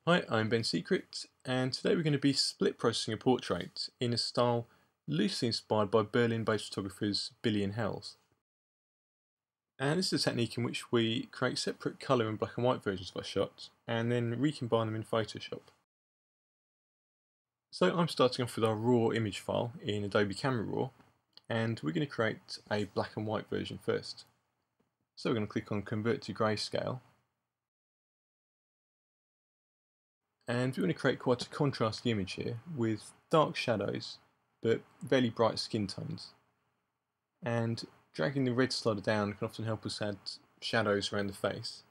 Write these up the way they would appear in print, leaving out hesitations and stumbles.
Hi, I'm Ben Secret, and today we're going to be split processing a portrait in a style loosely inspired by Berlin-based photographers Billy and Hels. And this is a technique in which we create separate colour and black and white versions of our shot, and then recombine them in Photoshop. So I'm starting off with our raw image file in Adobe Camera Raw, and we're going to create a black and white version first. So we're going to click on Convert to Grayscale, and we're going to create quite a contrasty image here with dark shadows but fairly bright skin tones. And dragging the red slider down can often help us add shadows around the face.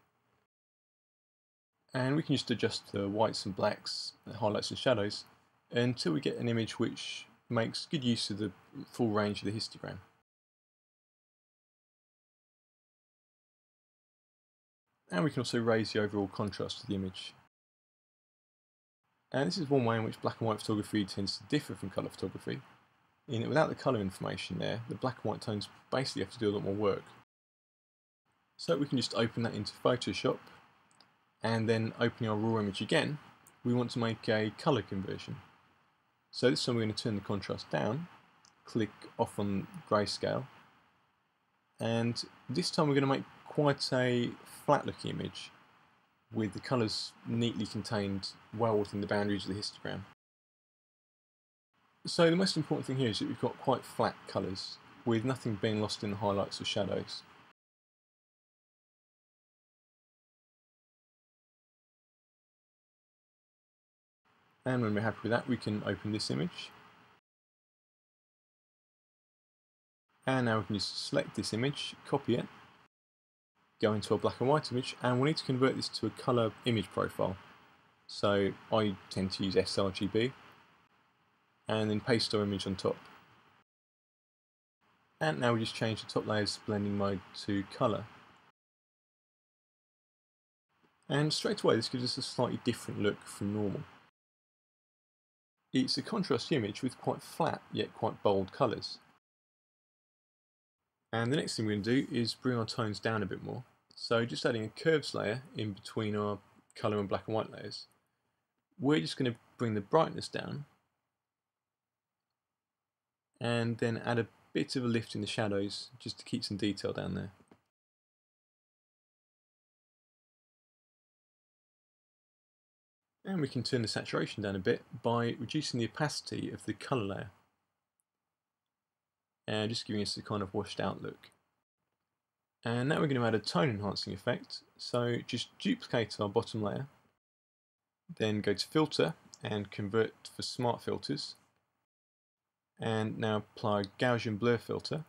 And we can just adjust the whites and blacks, the highlights and shadows, until we get an image which makes good use of the full range of the histogram. And we can also raise the overall contrast of the image. And this is one way in which black and white photography tends to differ from colour photography, in that without the colour information there, the black and white tones basically have to do a lot more work. So we can just open that into Photoshop, and then opening our raw image again, we want to make a colour conversion. So this time we're going to turn the contrast down, click off on grayscale, and this time we're going to make quite a flat looking image with the colours neatly contained well within the boundaries of the histogram. So the most important thing here is that we've got quite flat colours with nothing being lost in the highlights or shadows. And when we're happy with that, we can open this image. And now we can just select this image, copy it, go into our black and white image, and we need to convert this to a colour image profile. So I tend to use sRGB, and then paste our image on top. And now we just change the top layer's blending mode to colour. And straight away this gives us a slightly different look from normal. It's a contrast image with quite flat yet quite bold colours. And the next thing we're going to do is bring our tones down a bit more. So just adding a curves layer in between our colour and black and white layers. We're just going to bring the brightness down and then add a bit of a lift in the shadows just to keep some detail down there. And we can turn the saturation down a bit by reducing the opacity of the colour layer and just giving us a kind of washed out look. And now we're going to add a tone enhancing effect, so just duplicate our bottom layer, then go to filter and convert for smart filters, and now apply a Gaussian blur filter,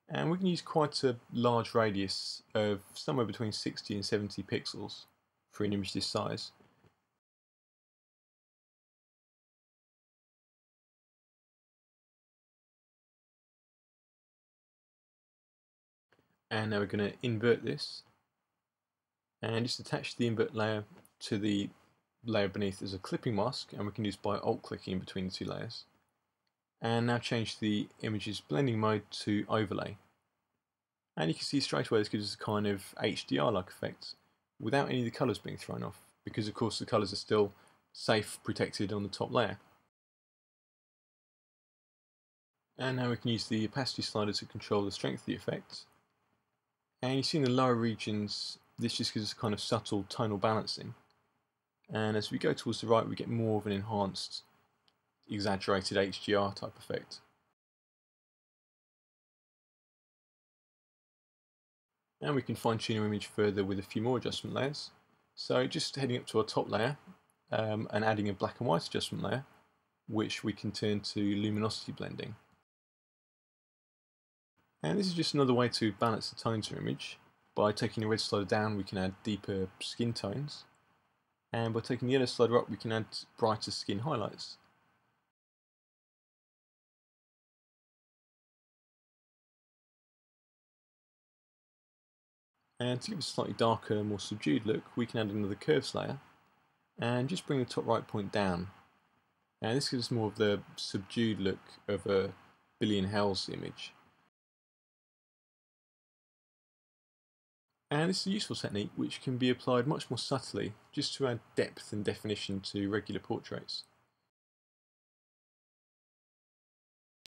and we can use quite a large radius of somewhere between 60 and 70 pixels for an image this size. And now we're going to invert this and just attach the invert layer to the layer beneath as a clipping mask, and we can do this by alt clicking in between the two layers. And now change the image's blending mode to overlay. And you can see straight away this gives us a kind of HDR-like effect without any of the colours being thrown off, because of course the colours are still safe, protected on the top layer. And now we can use the opacity slider to control the strength of the effect. And you see in the lower regions, this just gives us a kind of subtle tonal balancing. And as we go towards the right, we get more of an enhanced, exaggerated HDR type effect. And we can fine tune our image further with a few more adjustment layers. So just heading up to our top layer and adding a black and white adjustment layer, which we can turn to luminosity blending. And this is just another way to balance the tones of our image. By taking the red slider down, we can add deeper skin tones. And by taking the yellow slider up, we can add brighter skin highlights. And to give us a slightly darker, more subdued look, we can add another curves layer and just bring the top right point down. And this gives us more of the subdued look of a Billy and Hels image. And this is a useful technique which can be applied much more subtly just to add depth and definition to regular portraits.